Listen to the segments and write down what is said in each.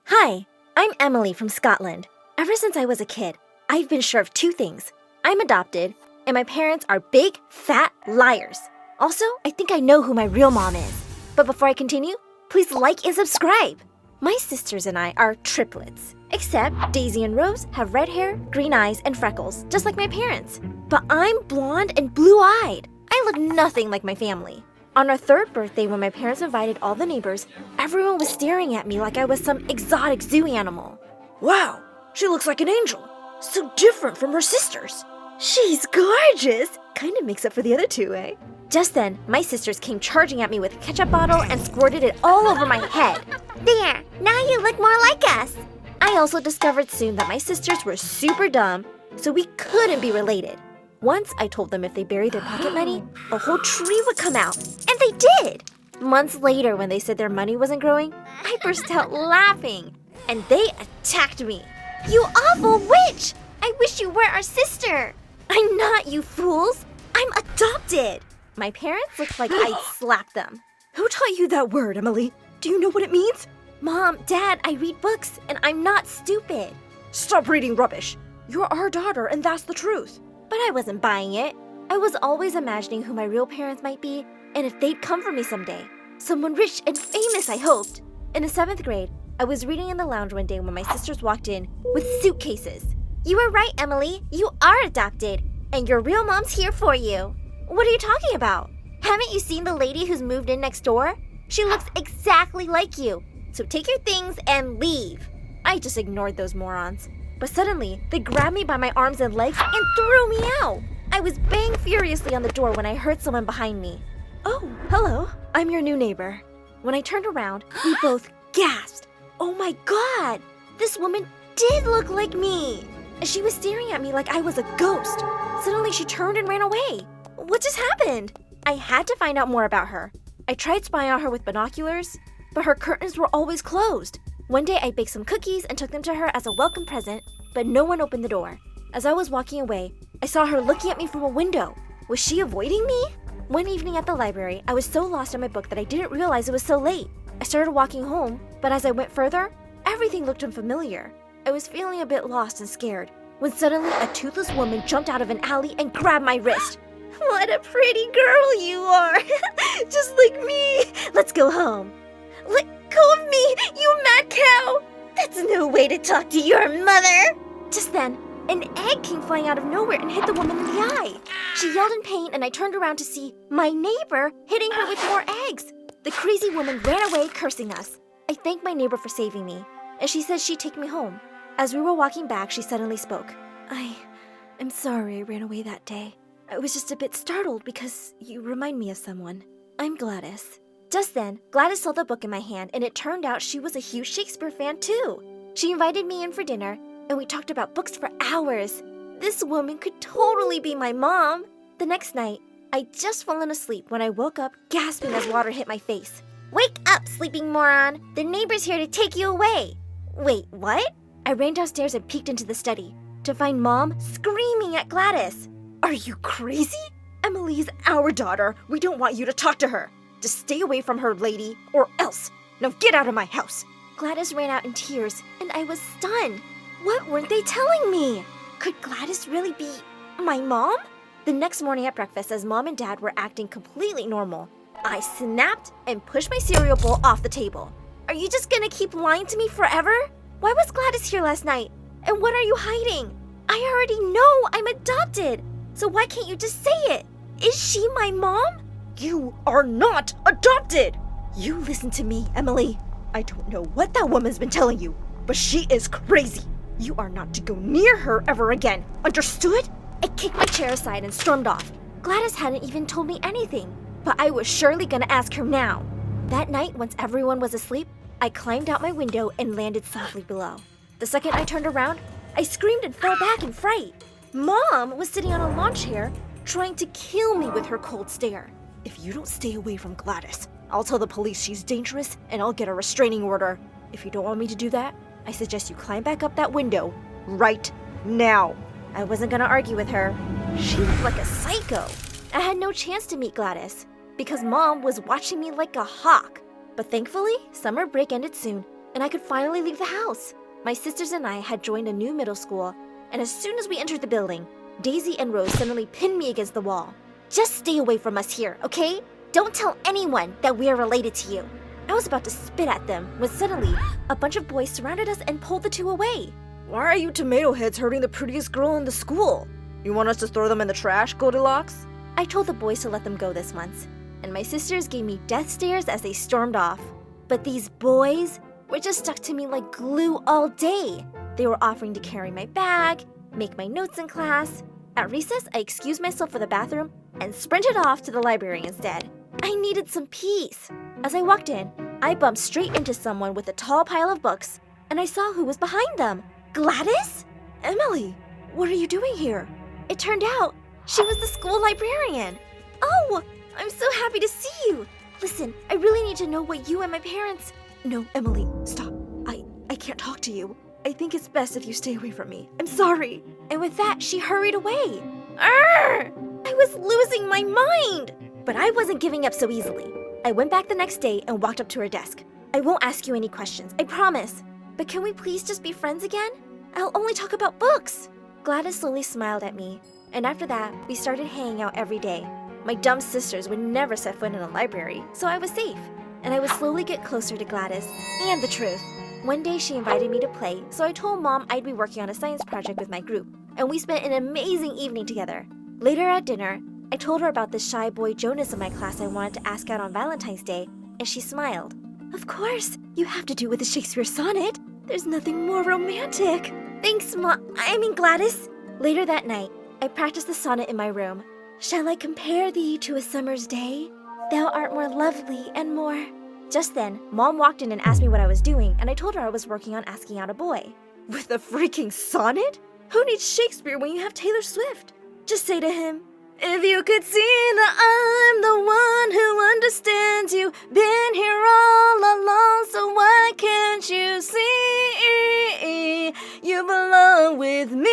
Hi, I'm Emily from Scotland. Ever since I was a kid, I've been sure of two things. I'm adopted, and my parents are big, fat liars. Also, I think I know who my real mom is. But before I continue, please like and subscribe. My sisters and I are triplets, except Daisy and Rose have red hair, green eyes, and freckles, just like my parents. But I'm blonde and blue-eyed. I look nothing like my family. On our third birthday, when my parents invited all the neighbors, everyone was staring at me like I was some exotic zoo animal. Wow, she looks like an angel. So different from her sisters. She's gorgeous! Kind of makes up for the other two, eh? Just then, my sisters came charging at me with a ketchup bottle and squirted it all over my head. There, now you look more like us. I also discovered soon that my sisters were super dumb, so we couldn't be related. Once I told them if they buried their pocket money, a whole tree would come out, and they did! Months later, when they said their money wasn't growing, I burst out laughing, and they attacked me. You awful witch! I wish you were our sister! I'm not, you fools! I'm adopted! My parents looked like I'd slapped them. Who taught you that word, Emily? Do you know what it means? Mom, Dad, I read books, and I'm not stupid. Stop reading rubbish. You're our daughter, and that's the truth. But I wasn't buying it. I was always imagining who my real parents might be, and if they'd come for me someday. Someone rich and famous, I hoped. In the 7th grade, I was reading in the lounge one day when my sisters walked in with suitcases. You were right, Emily. You are adopted, and your real mom's here for you. What are you talking about? Haven't you seen the lady who's moved in next door? She looks exactly like you. So take your things and leave. I just ignored those morons. But suddenly, they grabbed me by my arms and legs and threw me out. I was banging furiously on the door when I heard someone behind me. Oh, hello. I'm your new neighbor. When I turned around, we both gasped. Oh my God! This woman did look like me! She was staring at me like I was a ghost. Suddenly, she turned and ran away. What just happened? I had to find out more about her. I tried spying on her with binoculars, but her curtains were always closed. One day, I baked some cookies and took them to her as a welcome present, but no one opened the door. As I was walking away, I saw her looking at me from a window. Was she avoiding me? One evening at the library, I was so lost in my book that I didn't realize it was so late. I started walking home, but as I went further, everything looked unfamiliar. I was feeling a bit lost and scared, when suddenly a toothless woman jumped out of an alley and grabbed my wrist. What a pretty girl you are! Just like me! Let's go home. Let go of me, you mad cow! That's no way to talk to your mother! Just then, an egg came flying out of nowhere and hit the woman in the eye. She yelled in pain, and I turned around to see my neighbor hitting her with more eggs. The crazy woman ran away, cursing us. I thanked my neighbor for saving me, and she said she'd take me home. As we were walking back, she suddenly spoke. I'm sorry I ran away that day. I was just a bit startled because you remind me of someone. I'm Gladys. Just then, Gladys saw the book in my hand, and it turned out she was a huge Shakespeare fan too. She invited me in for dinner, and we talked about books for hours. This woman could totally be my mom. The next night, I'd just fallen asleep when I woke up gasping as water hit my face. Wake up, sleeping moron! The neighbor's here to take you away! Wait, what? I ran downstairs and peeked into the study to find Mom screaming at Gladys. Are you crazy? Emily's our daughter. We don't want you to talk to her. Just stay away from her, lady, or else. Now get out of my house. Gladys ran out in tears, and I was stunned. What weren't they telling me? Could Gladys really be my mom? The next morning at breakfast, as Mom and Dad were acting completely normal, I snapped and pushed my cereal bowl off the table. Are you just gonna keep lying to me forever? Why was Gladys here last night? And what are you hiding? I already know I'm adopted. So why can't you just say it? Is she my mom? You are not adopted! You listen to me, Emily. I don't know what that woman's been telling you, but she is crazy. You are not to go near her ever again. Understood? I kicked my chair aside and stormed off. Gladys hadn't even told me anything, but I was surely gonna ask her now. That night, once everyone was asleep, I climbed out my window and landed softly below. The second I turned around, I screamed and fell back in fright. Mom was sitting on a lawn chair, trying to kill me with her cold stare. If you don't stay away from Gladys, I'll tell the police she's dangerous and I'll get a restraining order. If you don't want me to do that, I suggest you climb back up that window right now. I wasn't gonna argue with her. She looked like a psycho. I had no chance to meet Gladys because Mom was watching me like a hawk. But thankfully, summer break ended soon, and I could finally leave the house. My sisters and I had joined a new middle school, and as soon as we entered the building, Daisy and Rose suddenly pinned me against the wall. Just stay away from us here, okay? Don't tell anyone that we are related to you. I was about to spit at them when suddenly a bunch of boys surrounded us and pulled the two away. Why are you tomato heads hurting the prettiest girl in the school? You want us to throw them in the trash, Goldilocks? I told the boys to let them go this once, and my sisters gave me death stares as they stormed off. But these boys were just stuck to me like glue all day. They were offering to carry my bag, make my notes in class. At recess, I excused myself for the bathroom and sprinted off to the library instead. I needed some peace. As I walked in, I bumped straight into someone with a tall pile of books, and I saw who was behind them. Gladys? Emily, what are you doing here? It turned out she was the school librarian. Oh, I'm so happy to see you. Listen, I really need to know what you and my parents... No, Emily, stop. I can't talk to you. I think it's best if you stay away from me. I'm sorry. And with that, she hurried away. Arr! I was losing my mind. But I wasn't giving up so easily. I went back the next day and walked up to her desk. I won't ask you any questions, I promise. But can we please just be friends again? I'll only talk about books. Gladys slowly smiled at me, and after that, we started hanging out every day. My dumb sisters would never set foot in a library, so I was safe. And I would slowly get closer to Gladys and the truth. One day she invited me to play, so I told Mom I'd be working on a science project with my group, and we spent an amazing evening together. Later at dinner, I told her about the shy boy Jonas in my class I wanted to ask out on Valentine's Day, and she smiled. Of course, you have to do with the Shakespeare sonnet. There's nothing more romantic. Thanks, Gladys. Later that night, I practiced the sonnet in my room. Shall I compare thee to a summer's day? Thou art more lovely and more... Just then, Mom walked in and asked me what I was doing, and I told her I was working on asking out a boy. With a freaking sonnet? Who needs Shakespeare when you have Taylor Swift? Just say to him, if you could see that I'm the one who understands you, been here all along, so why can't you see? You belong with me,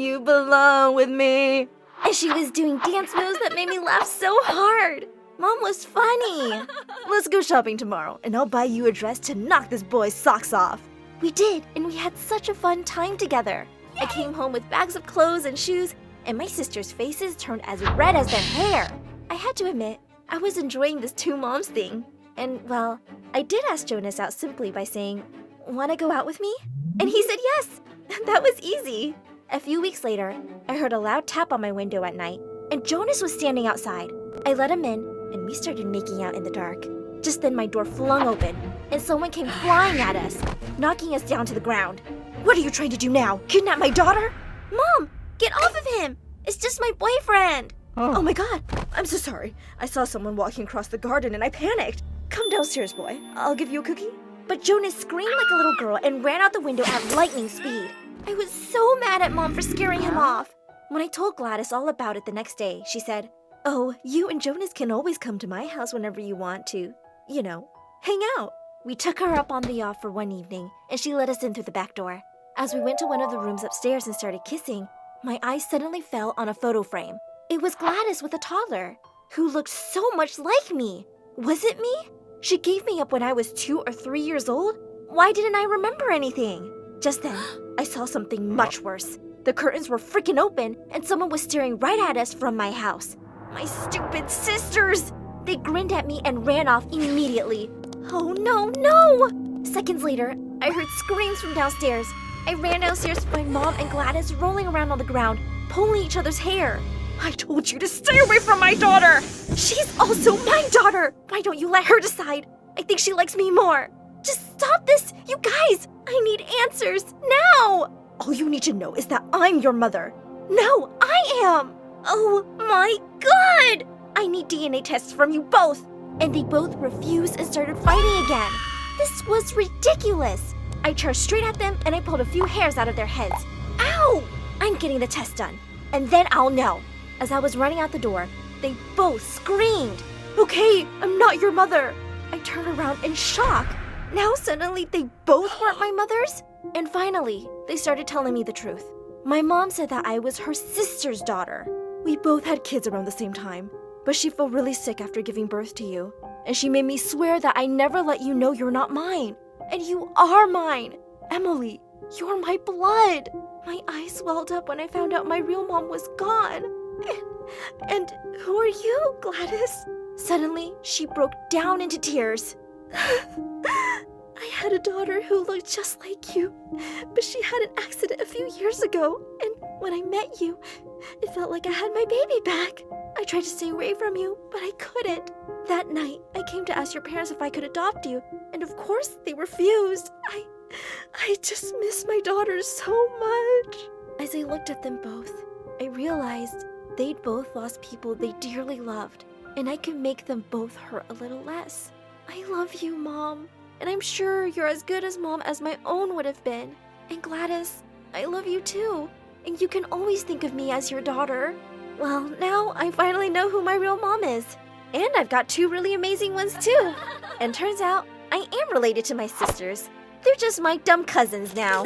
you belong with me. And she was doing dance moves that made me laugh so hard. Mom was funny. Let's go shopping tomorrow, and I'll buy you a dress to knock this boy's socks off. We did, and we had such a fun time together. I came home with bags of clothes and shoes, and my sisters' faces turned as red as their hair. I had to admit, I was enjoying this two moms thing. And, well, I did ask Jonas out simply by saying, "Wanna go out with me?" And he said yes. That was easy. A few weeks later, I heard a loud tap on my window at night, and Jonas was standing outside. I let him in, and we started making out in the dark. Just then my door flung open, and someone came flying at us, knocking us down to the ground. What are you trying to do now? Kidnap my daughter? Mom, get off of him! It's just my boyfriend! Oh my god, I'm so sorry. I saw someone walking across the garden and I panicked. Come downstairs, boy. I'll give you a cookie. But Jonas screamed like a little girl and ran out the window at lightning speed. I was so mad at Mom for scaring him off. When I told Gladys all about it the next day, she said, "Oh, you and Jonas can always come to my house whenever you want to, hang out." We took her up on the offer one evening, and she let us in through the back door. As we went to one of the rooms upstairs and started kissing, my eyes suddenly fell on a photo frame. It was Gladys with a toddler, who looked so much like me. Was it me? She gave me up when I was 2 or 3 years old? Why didn't I remember anything? Just then, I saw something much worse. The curtains were freaking open, and someone was staring right at us from my house. My stupid sisters! They grinned at me and ran off immediately. Oh no, no! Seconds later, I heard screams from downstairs. I ran downstairs to find Mom and Gladys rolling around on the ground, pulling each other's hair. I told you to stay away from my daughter! She's also my daughter! Why don't you let her decide? I think she likes me more. Just stop this, you guys! I need answers, now! All you need to know is that I'm your mother. No, I am! Oh my god! I need DNA tests from you both! And they both refused and started fighting again. This was ridiculous. I charged straight at them and I pulled a few hairs out of their heads. Ow! I'm getting the test done, and then I'll know. As I was running out the door, they both screamed. Okay, I'm not your mother. I turned around in shock. Now suddenly they both weren't my mothers? And finally, they started telling me the truth. My mom said that I was her sister's daughter. We both had kids around the same time. but she fell really sick after giving birth to you. And she made me swear that I never let you know you're not mine. And you are mine. Emily, you're my blood. My eyes welled up when I found out my real mom was gone. And who are you, Gladys? Suddenly, she broke down into tears. I had a daughter who looked just like you, but she had an accident a few years ago, and when I met you, it felt like I had my baby back. I tried to stay away from you, but I couldn't. That night, I came to ask your parents if I could adopt you, and of course, they refused. I just miss my daughters so much. As I looked at them both, I realized they'd both lost people they dearly loved, and I could make them both hurt a little less. I love you, Mom, and I'm sure you're as good as Mom as my own would have been. And Gladys, I love you too, and you can always think of me as your daughter. Well, now I finally know who my real mom is. And I've got 2 really amazing ones too. And turns out, I am related to my sisters. They're just my dumb cousins now.